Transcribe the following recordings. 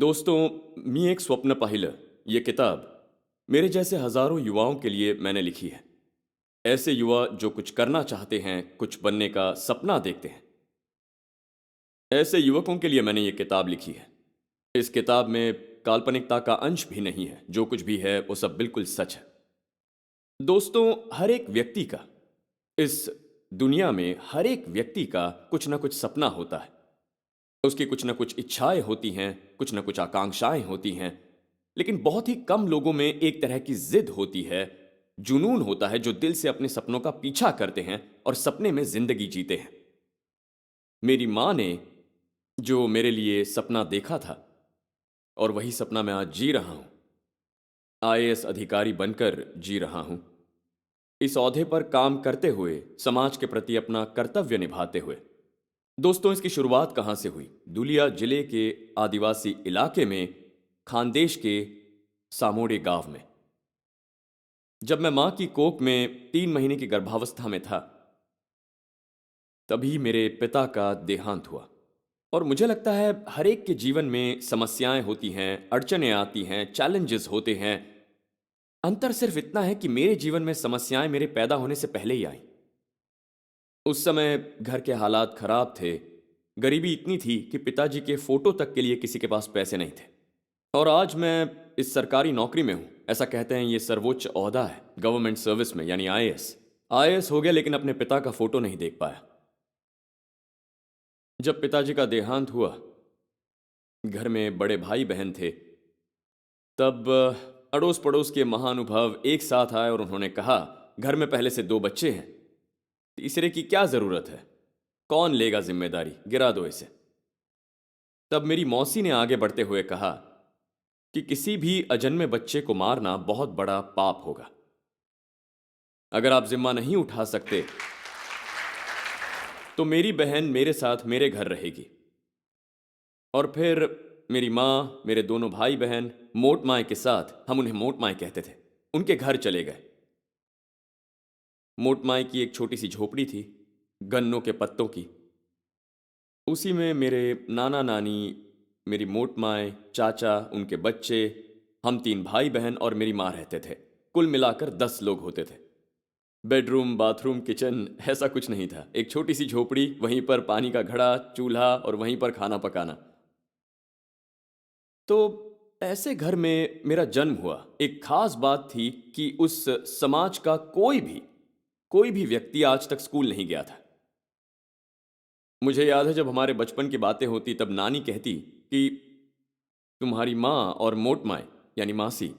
दोस्तों, मी एक स्वप्न पाहिलं ये किताब मेरे जैसे हजारों युवाओं के लिए मैंने लिखी है। ऐसे युवा जो कुछ करना चाहते हैं, कुछ बनने का सपना देखते हैं। ऐसे युवकों के लिए मैंने ये किताब लिखी है। इस किताब में काल्पनिकता का अंश भी नहीं है। जो कुछ भी है वो सब बिल्कुल सच है। दोस्तों, हर एक व्यक्ति का, इस दुनिया में हर एक व्यक्ति का कुछ ना कुछ सपना होता है। उसकी कुछ ना कुछ इच्छाएं होती हैं, कुछ ना कुछ आकांक्षाएं होती हैं। लेकिन बहुत ही कम लोगों में एक तरह की जिद होती है, जुनून होता है, जो दिल से अपने सपनों का पीछा करते हैं और सपने में जिंदगी जीते हैं। मेरी माँ ने जो मेरे लिए सपना देखा था, और वही सपना मैं आज जी रहा हूं। आईएएस अधिकारी बनकर जी रहा हूं, इस ओहदे पर काम करते हुए, समाज के प्रति अपना कर्तव्य निभाते हुए। दोस्तों, इसकी शुरुआत कहां से हुई? दुलिया जिले के आदिवासी इलाके में, खानदेश के सामोड़े गांव में। जब मैं मां की कोख में 3 महीने की गर्भावस्था में था, तभी मेरे पिता का देहांत हुआ। और मुझे लगता है हर एक के जीवन में समस्याएं होती हैं, अड़चनें आती हैं, चैलेंजेस होते हैं। अंतर सिर्फ इतना है कि मेरे जीवन में समस्याएं मेरे पैदा होने से पहले ही आई। उस समय घर के हालात खराब थे। गरीबी इतनी थी कि पिताजी के फोटो तक के लिए किसी के पास पैसे नहीं थे। और आज मैं इस सरकारी नौकरी में हूं। ऐसा कहते हैं ये सर्वोच्च ओहदा है गवर्नमेंट सर्विस में, यानी आईएएस। आईएएस हो गया, लेकिन अपने पिता का फोटो नहीं देख पाया। जब पिताजी का देहांत हुआ, घर में बड़े भाई बहन थे। तब अड़ोस पड़ोस के महानुभाव एक साथ आए और उन्होंने कहा, घर में पहले से 2 बच्चे हैं, तीसरे की क्या जरूरत है? कौन लेगा जिम्मेदारी? गिरा दो इसे। तब मेरी मौसी ने आगे बढ़ते हुए कहा कि किसी भी अजन्मे बच्चे को मारना बहुत बड़ा पाप होगा। अगर आप जिम्मा नहीं उठा सकते तो मेरी बहन मेरे साथ मेरे घर रहेगी। और फिर मेरी माँ, मेरे दोनों भाई बहन मोट माए के साथ, हम उन्हें मोट माए कहते थे, उनके घर चले गए। मोट माए की एक छोटी सी झोपड़ी थी, गन्नों के पत्तों की। उसी में मेरे नाना नानी, मेरी मोट माए, चाचा, उनके बच्चे, हम 3 भाई बहन और मेरी माँ रहते थे। कुल मिलाकर 10 लोग होते थे। बेडरूम, बाथरूम, किचन ऐसा कुछ नहीं था। एक छोटी सी झोपड़ी, वहीं पर पानी का घड़ा, चूल्हा और वहीं पर खाना पकाना। तो ऐसे घर में मेरा जन्म हुआ। एक खास बात थी कि उस समाज का कोई भी व्यक्ति आज तक स्कूल नहीं गया था। मुझे याद है जब हमारे बचपन की बातें होती, तब नानी कहती कि तुम्हारी माँ और मोट माए यानी मासी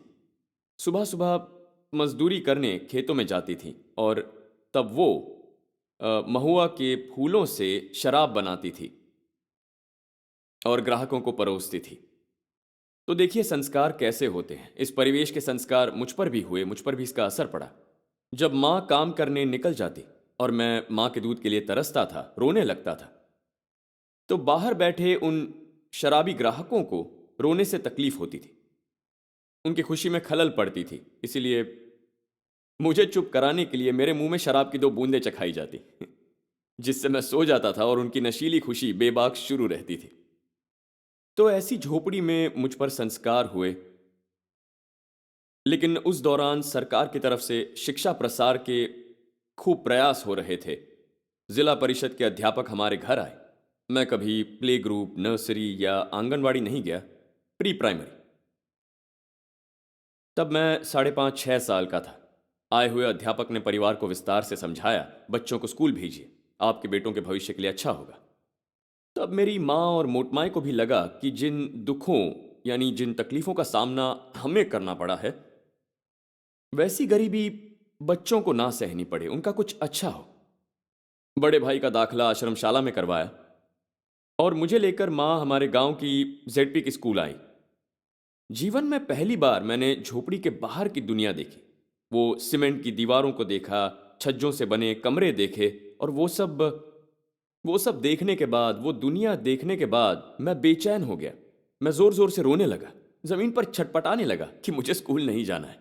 सुबह सुबह मजदूरी करने खेतों में जाती थी, और तब वो महुआ के फूलों से शराब बनाती थी और ग्राहकों को परोसती थी। तो देखिए संस्कार कैसे होते हैं। इस परिवेश के संस्कार मुझ पर भी हुए, मुझ पर भी इसका असर पड़ा। जब माँ काम करने निकल जाती और मैं माँ के दूध के लिए तरसता था, रोने लगता था, तो बाहर बैठे उन शराबी ग्राहकों को रोने से तकलीफ होती थी, उनकी खुशी में खलल पड़ती थी। इसीलिए मुझे चुप कराने के लिए मेरे मुंह में शराब की 2 बूंदें चखाई जाती जिससे मैं सो जाता था और उनकी नशीली खुशी बेबाक शुरू रहती थी। तो ऐसी झोपड़ी में मुझ पर संस्कार हुए। लेकिन उस दौरान सरकार की तरफ से शिक्षा प्रसार के खूब प्रयास हो रहे थे। जिला परिषद के अध्यापक हमारे घर आए। मैं कभी प्ले ग्रुप, नर्सरी या आंगनवाड़ी नहीं गया, प्री प्राइमरी। तब मैं 5.5-6 साल का था। आए हुए अध्यापक ने परिवार को विस्तार से समझाया, बच्चों को स्कूल भेजिए, आपके बेटों के भविष्य के लिए अच्छा होगा। तब मेरी माँ और मोटमाई को भी लगा कि जिन दुखों यानी जिन तकलीफों का सामना हमें करना पड़ा है, वैसी गरीबी बच्चों को ना सहनी पड़े, उनका कुछ अच्छा हो। बड़े भाई का दाखला आश्रमशाला में करवाया और मुझे लेकर माँ हमारे गांव की जेडपी की स्कूल आई। जीवन में पहली बार मैंने झोपड़ी के बाहर की दुनिया देखी। वो सीमेंट की दीवारों को देखा, छज्जों से बने कमरे देखे, और वो सब देखने के बाद, वो दुनिया देखने के बाद मैं बेचैन हो गया। मैं जोर जोर से रोने लगा, जमीन पर छटपटाने लगा कि मुझे स्कूल नहीं जाना है।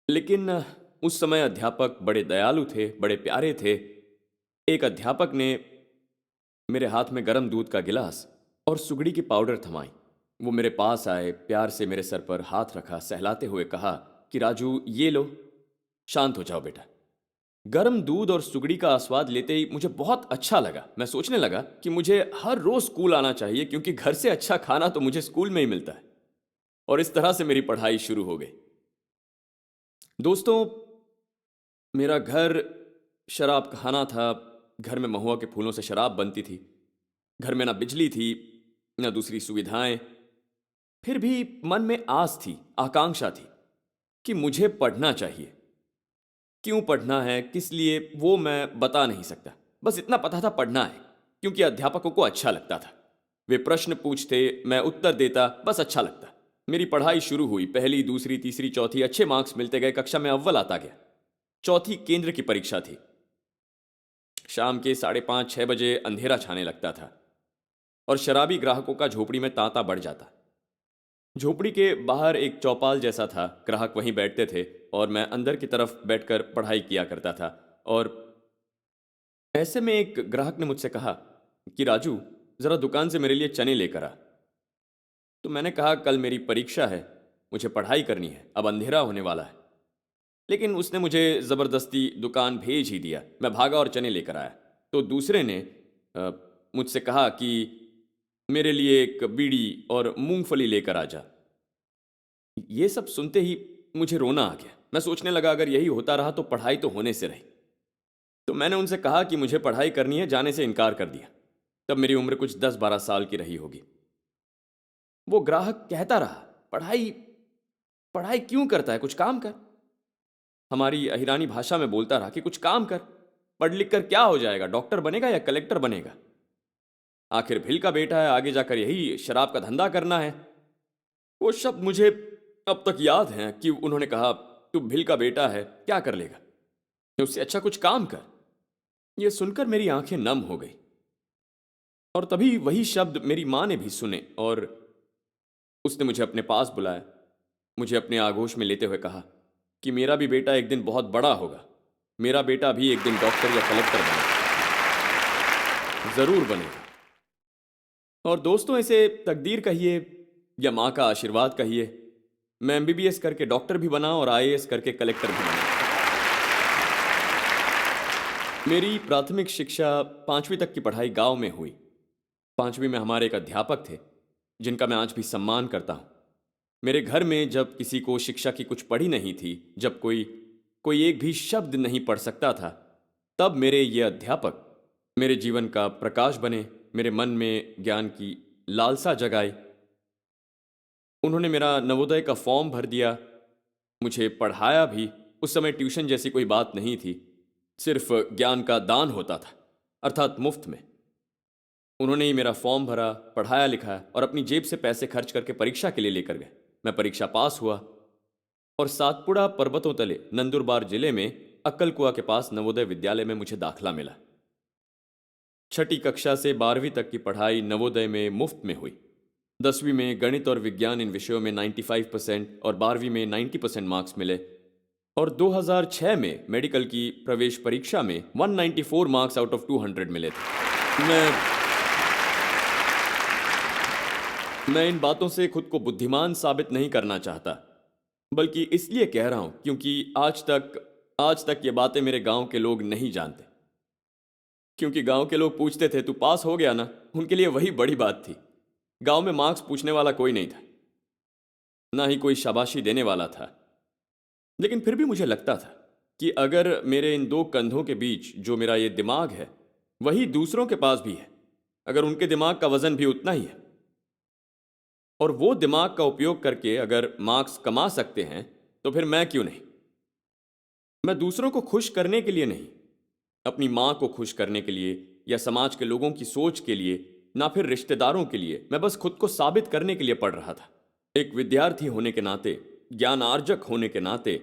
लेकिन उस समय अध्यापक बड़े दयालु थे, बड़े प्यारे थे। एक अध्यापक ने मेरे हाथ में गर्म दूध का गिलास और सुगड़ी की पाउडर थमाई वो मेरे पास आए, प्यार से मेरे सर पर हाथ रखा, सहलाते हुए कहा कि राजू ये लो, शांत हो जाओ बेटा। गर्म दूध और सुगड़ी का आस्वाद लेते ही मुझे बहुत अच्छा लगा। मैं सोचने लगा कि मुझे हर रोज स्कूल आना चाहिए, क्योंकि घर से अच्छा खाना तो मुझे स्कूल में ही मिलता है। और इस तरह से मेरी पढ़ाई शुरू हो गई। दोस्तों, मेरा घर शराब खाना था। घर में महुआ के फूलों से शराब बनती थी। घर में ना बिजली थी, ना दूसरी सुविधाएं। फिर भी मन में आस थी, आकांक्षा थी कि मुझे पढ़ना चाहिए। क्यों पढ़ना है, किस लिए, वो मैं बता नहीं सकता। बस इतना पता था पढ़ना है, क्योंकि अध्यापकों को अच्छा लगता था। वे प्रश्न पूछते, मैं उत्तर देता, बस अच्छा लगता। मेरी पढ़ाई शुरू हुई। पहली, दूसरी, तीसरी, चौथी अच्छे मार्क्स मिलते गए। कक्षा में अव्वल आता गया। चौथी केंद्र की परीक्षा थी। शाम के 5:30-6 बजे अंधेरा छाने लगता था और शराबी ग्राहकों का झोपड़ी में तांता बढ़ जाता। झोपड़ी के बाहर एक चौपाल जैसा था। ग्राहक वहीं बैठते थे और मैं अंदर की तरफ बैठकर पढ़ाई किया करता था। और ऐसे में एक ग्राहक ने मुझसे कहा कि राजू, जरा दुकान से मेरे लिए चने लेकर आ। तो मैंने कहा, कल मेरी परीक्षा है, मुझे पढ़ाई करनी है, अब अंधेरा होने वाला है। लेकिन उसने मुझे जबरदस्ती दुकान भेज ही दिया। मैं भागा और चने लेकर आया। तो दूसरे ने अ, मुझसे कहा कि मेरे लिए एक बीड़ी और मूंगफली लेकर आ जा। ये सब सुनते ही मुझे रोना आ गया। मैं सोचने लगा, अगर यही होता रहा तो पढ़ाई तो होने से रही। तो मैंने उनसे कहा कि मुझे पढ़ाई करनी है, जाने से इनकार कर दिया। तब मेरी उम्र कुछ 10-12 साल की रही होगी। वो ग्राहक कहता रहा, पढ़ाई पढ़ाई क्यों करता है, कुछ काम कर। हमारी अहिरानी भाषा में बोलता रहा कि कुछ काम कर, पढ़ लिख कर क्या हो जाएगा, डॉक्टर बनेगा या कलेक्टर बनेगा। आखिर भिल का बेटा है, आगे जाकर यही शराब का धंधा करना है। वो शब्द मुझे अब तक याद हैं कि उन्होंने कहा, तू भिल का बेटा है, क्या कर लेगा, उससे अच्छा कुछ काम कर। यह सुनकर मेरी आंखें नम हो गई। और तभी वही शब्द मेरी मां ने भी सुने और उसने मुझे अपने पास बुलाया। मुझे अपने आगोश में लेते हुए कहा कि मेरा भी बेटा एक दिन बहुत बड़ा होगा। मेरा बेटा भी एक दिन डॉक्टर या कलेक्टर बनेगा, जरूर बनेगा। और दोस्तों, इसे तकदीर कहिए या मां का आशीर्वाद कहिए, मैं एमबीबीएस करके डॉक्टर भी बना और आईएएस करके कलेक्टर भी बना। मेरी प्राथमिक शिक्षा 5वीं तक की पढ़ाई गांव में हुई। 5वीं में हमारे एक अध्यापक थे जिनका मैं आज भी सम्मान करता हूं। मेरे घर में जब किसी को शिक्षा की कुछ पड़ी नहीं थी, जब कोई कोई एक भी शब्द नहीं पढ़ सकता था, तब मेरे ये अध्यापक मेरे जीवन का प्रकाश बने, मेरे मन में ज्ञान की लालसा जगाई। उन्होंने मेरा नवोदय का फॉर्म भर दिया, मुझे पढ़ाया भी। उस समय ट्यूशन जैसी कोई बात नहीं थी, सिर्फ ज्ञान का दान होता था, अर्थात मुफ्त में। उन्होंने ही मेरा फॉर्म भरा, पढ़ाया लिखाया और अपनी जेब से पैसे खर्च करके परीक्षा के लिए लेकर गए। मैं परीक्षा पास हुआ और सातपुड़ा पर्वतों तले नंदुरबार जिले में अक्कलकुआ के पास नवोदय विद्यालय में मुझे दाखिला मिला। छठी कक्षा से 12वीं तक की पढ़ाई नवोदय में मुफ्त में हुई। 10वीं में गणित और विज्ञान इन विषयों में 95% और 12वीं में 90% मार्क्स मिले। और 2006 में मेडिकल की प्रवेश परीक्षा में 194 मार्क्स आउट ऑफ 200 मिले थे। मैं इन बातों से खुद को बुद्धिमान साबित नहीं करना चाहता, बल्कि इसलिए कह रहा हूं क्योंकि आज तक ये बातें मेरे गांव के लोग नहीं जानते। क्योंकि गांव के लोग पूछते थे, तू पास हो गया ना, उनके लिए वही बड़ी बात थी। गांव में मार्क्स पूछने वाला कोई नहीं था, ना ही कोई शाबाशी देने वाला था। लेकिन फिर भी मुझे लगता था कि अगर मेरे इन दो कंधों के बीच जो मेरा ये दिमाग है, वही दूसरों के पास भी है, अगर उनके दिमाग का वजन भी उतना ही है, और वो दिमाग का उपयोग करके अगर मार्क्स कमा सकते हैं, तो फिर मैं क्यों नहीं। मैं दूसरों को खुश करने के लिए नहीं, अपनी मां को खुश करने के लिए या समाज के लोगों की सोच के लिए, ना फिर रिश्तेदारों के लिए, मैं बस खुद को साबित करने के लिए पढ़ रहा था। एक विद्यार्थी होने के नाते, ज्ञानार्जक होने के नाते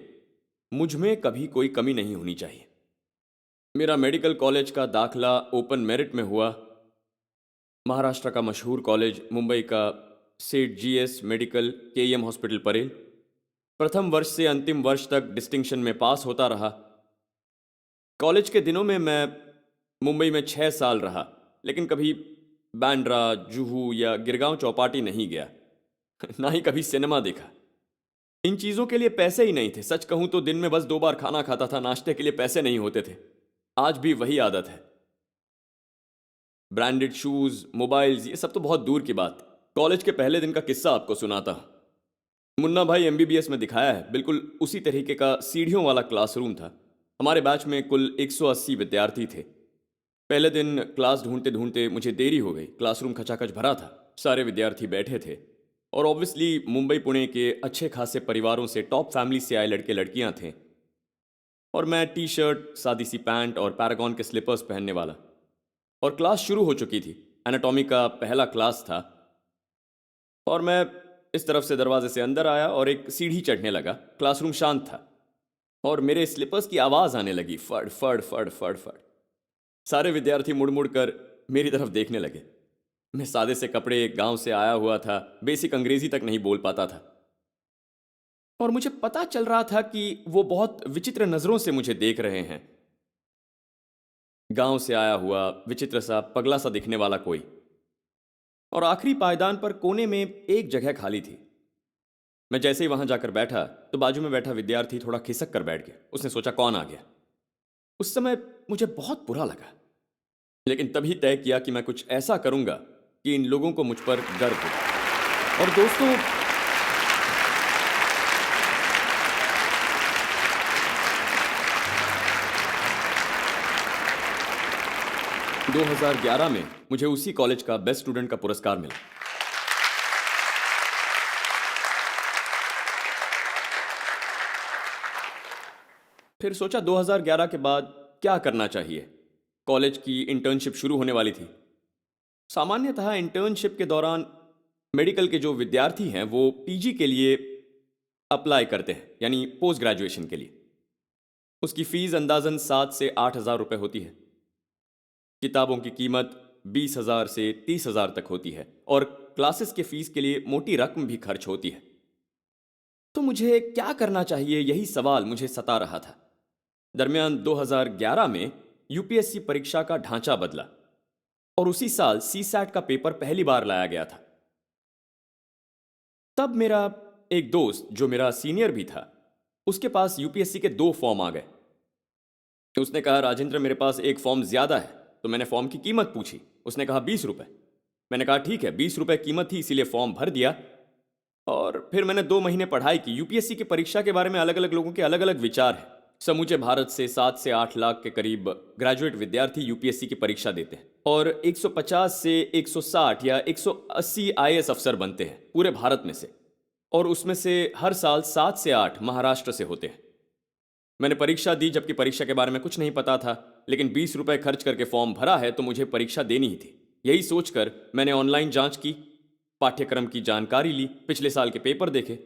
मुझ में कभी कोई कमी नहीं होनी चाहिए। मेरा मेडिकल कॉलेज का दाखला ओपन मेरिट में हुआ। महाराष्ट्र का मशहूर कॉलेज, मुंबई का सेठ GS medical KEM hospital Parel. प्रथम वर्ष से अंतिम वर्ष तक डिस्टिंक्शन में पास होता रहा। कॉलेज के दिनों में मैं मुंबई में 6 साल रहा, लेकिन कभी बांद्रा, जुहू या गिरगांव चौपाटी नहीं गया। ना ही कभी सिनेमा देखा। इन चीजों के लिए पैसे ही नहीं थे। सच कहूं तो दिन में बस 2 बार खाना खाता था, नाश्ते के लिए पैसे नहीं होते थे। आज भी वही आदत है। ब्रांडेड शूज, मोबाइल्स, ये सब तो बहुत दूर की बात। कॉलेज के पहले दिन का किस्सा आपको सुनाता हूं। मुन्ना भाई एमबीबीएस में दिखाया है, बिल्कुल उसी तरीके का सीढ़ियों वाला क्लासरूम था। हमारे बैच में कुल 180 विद्यार्थी थे। पहले दिन क्लास ढूंढते ढूंढते मुझे देरी हो गई। क्लासरूम खचाखच भरा था, सारे विद्यार्थी बैठे थे और ऑब्वियसली मुंबई पुणे के अच्छे खासे परिवारों से, टॉप फैमिली से आए लड़के लड़कियां थे। और मैं टी शर्ट, सादी सी पैंट और पैरागॉन के स्लीपर्स पहनने वाला। और क्लास शुरू हो चुकी थी। एनाटॉमी का पहला क्लास था और मैं इस तरफ से दरवाजे से अंदर आया और एक सीढ़ी चढ़ने लगा। क्लासरूम शांत था और मेरे स्लीपर्स की आवाज आने लगी, फड़ फड़ फड़ फड़ फड़। सारे विद्यार्थी मुड़ मुड़ कर मेरी तरफ देखने लगे। मैं सादे से कपड़े, गांव से आया हुआ था, बेसिक अंग्रेजी तक नहीं बोल पाता था और मुझे पता चल रहा था कि वो बहुत विचित्र नजरों से मुझे देख रहे हैं। गांव से आया हुआ, विचित्र सा, पगला सा दिखने वाला कोई। और आखिरी पायदान पर कोने में एक जगह खाली थी। मैं जैसे ही वहां जाकर बैठा तो बाजू में बैठा विद्यार्थी थोड़ा खिसक कर बैठ गया। उसने सोचा कौन आ गया। उस समय मुझे बहुत बुरा लगा, लेकिन तभी तय किया कि मैं कुछ ऐसा करूंगा कि इन लोगों को मुझ पर गर्व हो। और दोस्तों, 2011 में मुझे उसी कॉलेज का बेस्ट स्टूडेंट का पुरस्कार मिला। फिर सोचा 2011 के बाद क्या करना चाहिए। कॉलेज की इंटर्नशिप शुरू होने वाली थी। सामान्यतः इंटर्नशिप के दौरान मेडिकल के जो विद्यार्थी हैं वो पीजी के लिए अप्लाई करते हैं, यानी पोस्ट ग्रेजुएशन के लिए। उसकी फीस अंदाजन 7 से 8 हज़ार रुपए होती है। किताबों की कीमत 20 हज़ार से 30 हज़ार तक होती है और क्लासेस के फीस के लिए मोटी रकम भी खर्च होती है। तो मुझे क्या करना चाहिए, यही सवाल मुझे सता रहा था। दरमियान 2011 में यूपीएससी परीक्षा का ढांचा बदला और उसी साल सीसैट का पेपर पहली बार लाया गया था। तब मेरा एक दोस्त जो मेरा सीनियर भी था, उसके पास यूपीएससी के 2 फॉर्म आ गए। उसने कहा राजेंद्र, मेरे पास एक फॉर्म ज्यादा है। तो मैंने फॉर्म की कीमत पूछी। उसने कहा 20 रुपए। मैंने कहा ठीक है, 20 रुपए कीमत थी, इसीलिए फॉर्म भर दिया। और फिर मैंने 2 महीने पढ़ाई की। यूपीएससी की परीक्षा के बारे में अलग अलग लोगों के अलग अलग विचार हैं। समूचे भारत से 7 से 8 लाख के करीब ग्रेजुएट विद्यार्थी यूपीएससी की परीक्षा देते हैं और 150 से 160 या 180 आईएएस अफसर बनते हैं पूरे भारत में से। और उसमें से हर साल 7 से 8 महाराष्ट्र से होते हैं। मैंने परीक्षा दी, जबकि परीक्षा के बारे में कुछ नहीं पता था, लेकिन 20 रुपए खर्च करके फॉर्म भरा है तो मुझे परीक्षा देनी ही थी। यही सोचकर मैंने ऑनलाइन जांच की, पाठ्यक्रम की जानकारी ली, पिछले साल के पेपर देखे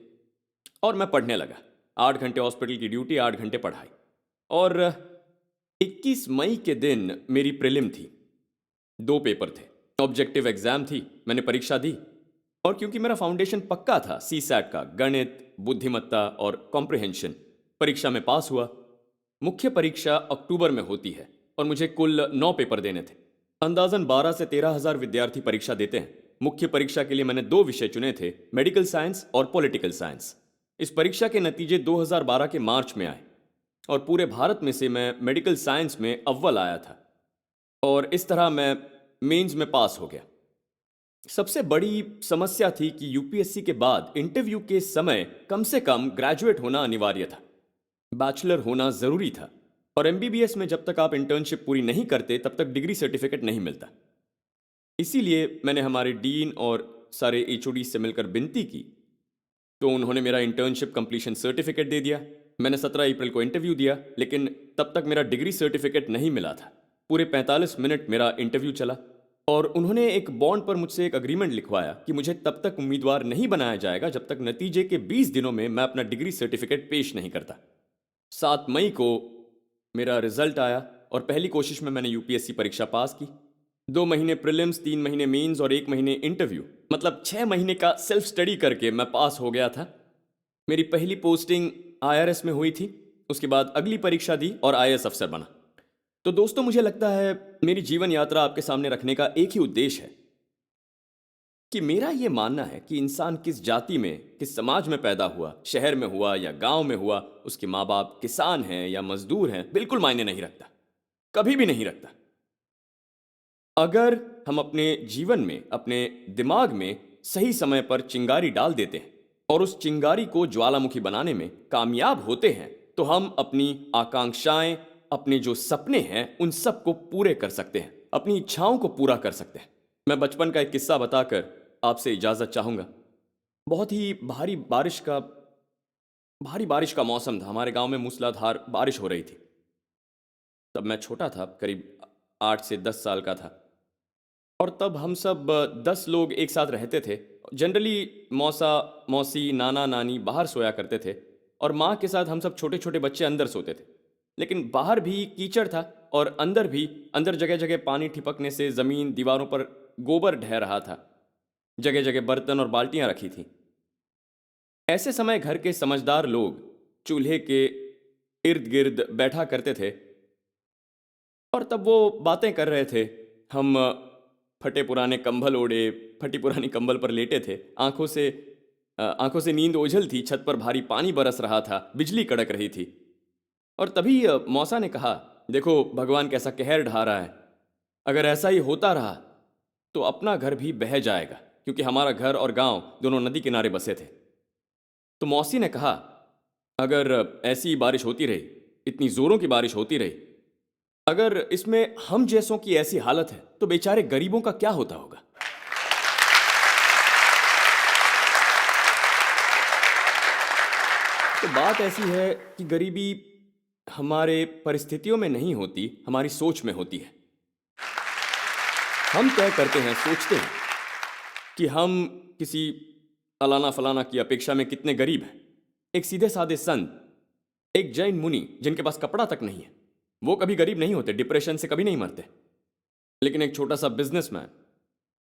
और मैं पढ़ने लगा। 8 घंटे हॉस्पिटल की ड्यूटी, 8 घंटे पढ़ाई। और 21 मई के दिन मेरी प्रीलिम थी। 2 पेपर थे, ऑब्जेक्टिव एग्जाम थी। मैंने परीक्षा दी और क्योंकि मेरा फाउंडेशन पक्का था सीसैट का, गणित, बुद्धिमत्ता और कॉम्प्रिहेंशन, परीक्षा में पास हुआ। मुख्य परीक्षा अक्टूबर में होती है और मुझे कुल 9 पेपर देने थे। अंदाजन 12 से 13 हज़ार विद्यार्थी परीक्षा देते हैं। मुख्य परीक्षा के लिए मैंने 2 विषय चुने थे, मेडिकल साइंस और पॉलिटिकल साइंस। इस परीक्षा के नतीजे 2012 के मार्च में आए और पूरे भारत में से मैं मेडिकल साइंस में अव्वल आया था और इस तरह मैं मेंस में पास हो गया। सबसे बड़ी समस्या थी कि यूपीएससी के बाद इंटरव्यू के समय कम से कम ग्रेजुएट होना अनिवार्य था, बैचलर होना जरूरी था। और एमबीबीएस में जब तक आप इंटर्नशिप पूरी नहीं करते तब तक डिग्री सर्टिफिकेट नहीं मिलता। इसीलिए मैंने हमारे डीन और सारे एचओडी से मिलकर विनती की तो उन्होंने मेरा इंटर्नशिप कंप्लीशन सर्टिफिकेट दे दिया। मैंने 17 अप्रैल को इंटरव्यू दिया, लेकिन तब तक मेरा डिग्री सर्टिफिकेट नहीं मिला था। पूरे 45 मिनट मेरा इंटरव्यू चला और उन्होंने एक बॉन्ड पर मुझसे एक अग्रीमेंट लिखवाया कि मुझे तब तक उम्मीदवार नहीं बनाया जाएगा जब तक नतीजे के 20 दिनों में मैं अपना डिग्री सर्टिफिकेट पेश नहीं करता। 7 मई को मेरा रिजल्ट आया और पहली कोशिश में मैंने यूपीएससी परीक्षा पास की। 2 महीने प्रीलिम्स, 3 महीने मेंस और 1 महीने इंटरव्यू, मतलब 6 महीने का सेल्फ स्टडी करके मैं पास हो गया था। मेरी पहली पोस्टिंग आईआरएस में हुई थी। उसके बाद अगली परीक्षा दी और आईएएस अफसर बना। तो दोस्तों, मुझे लगता है मेरी जीवन यात्रा आपके सामने रखने का एक ही उद्देश्य है कि मेरा ये मानना है कि इंसान किस जाति में, किस समाज में पैदा हुआ, शहर में हुआ या गांव में हुआ, उसके माँ बाप किसान हैं या मजदूर हैं, बिल्कुल मायने नहीं रखता, कभी भी नहीं रखता। अगर हम अपने जीवन में, अपने दिमाग में सही समय पर चिंगारी डाल देते हैं और उस चिंगारी को ज्वालामुखी बनाने में कामयाब होते हैं, तो हम अपनी आकांक्षाएं, अपने जो सपने हैं, उन सब को पूरे कर सकते हैं, अपनी इच्छाओं को पूरा कर सकते हैं। मैं बचपन का एक किस्सा बताकर आपसे इजाजत चाहूंगा। बहुत ही भारी बारिश का मौसम था। हमारे गांव में मूसलाधार बारिश हो रही थी। तब मैं छोटा था, करीब 8 से 10 साल का था। और तब हम सब 10 लोग एक साथ रहते थे। जनरली मौसा मौसी नाना नानी बाहर सोया करते थे और माँ के साथ हम सब छोटे छोटे बच्चे अंदर सोते थे। लेकिन बाहर भी कीचड़ था और अंदर जगह जगह पानी ठिपकने से ज़मीन दीवारों पर गोबर ढह रहा था। जगह जगह बर्तन और बाल्टियां रखी थी। ऐसे समय घर के समझदार लोग चूल्हे के इर्द गिर्द बैठा करते थे और तब वो बातें कर रहे थे। हम फटे पुराने कंबल ओढ़े, फटी पुरानी कंबल पर लेटे थे। आंखों से नींद ओझल थी। छत पर भारी पानी बरस रहा था, बिजली कड़क रही थी। और तभी मौसा ने कहा, देखो भगवान कैसा कहर ढा रहा है। अगर ऐसा ही होता रहा तो अपना घर भी बह जाएगा, क्योंकि हमारा घर और गांव दोनों नदी किनारे बसे थे। तो मौसी ने कहा, अगर ऐसी बारिश होती रही, इतनी जोरों की बारिश होती रही, अगर इसमें हम जैसों की ऐसी हालत है, तो बेचारे गरीबों का क्या होता होगा। तो बात ऐसी है कि गरीबी हमारे परिस्थितियों में नहीं होती, हमारी सोच में होती है। हम तय करते हैं, सोचते हैं कि हम किसी अलाना फलाना की अपेक्षा में कितने गरीब हैं। एक सीधे साधे संत, एक जैन मुनि जिनके पास कपड़ा तक नहीं है, वो कभी गरीब नहीं होते, डिप्रेशन से कभी नहीं मरते। लेकिन एक छोटा सा बिजनेसमैन,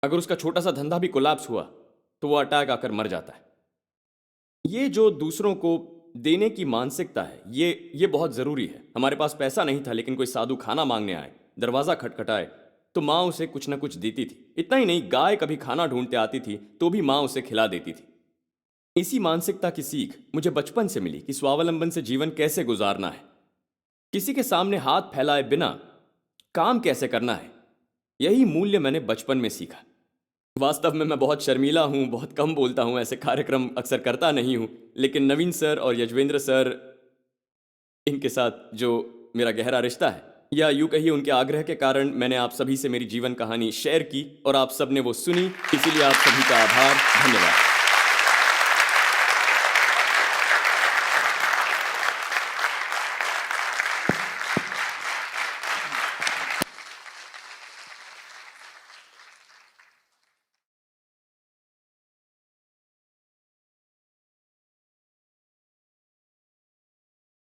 अगर उसका छोटा सा धंधा भी कोलैप्स हुआ तो वो अटैक आकर मर जाता है। ये जो दूसरों को देने की मानसिकता है, ये बहुत जरूरी है। हमारे पास पैसा नहीं था, लेकिन कोई साधु खाना मांगने आए, दरवाजा खटखटाए तो माँ उसे कुछ ना कुछ देती थी। इतना ही नहीं, गाय कभी खाना ढूंढते आती थी तो भी माँ उसे खिला देती थी। इसी मानसिकता की सीख मुझे बचपन से मिली कि स्वावलंबन से जीवन कैसे गुजारना है, किसी के सामने हाथ फैलाए बिना काम कैसे करना है। यही मूल्य मैंने बचपन में सीखा। वास्तव में मैं बहुत शर्मीला हूँ, बहुत कम बोलता हूँ, ऐसे कार्यक्रम अक्सर करता नहीं हूँ। लेकिन नवीन सर और यजवेंद्र सर, इनके साथ जो मेरा गहरा रिश्ता है, या यूं कहिए उनके आग्रह के कारण मैंने आप सभी से मेरी जीवन कहानी शेयर की और आप सब ने वो सुनी। इसीलिए आप सभी का आभार, धन्यवाद।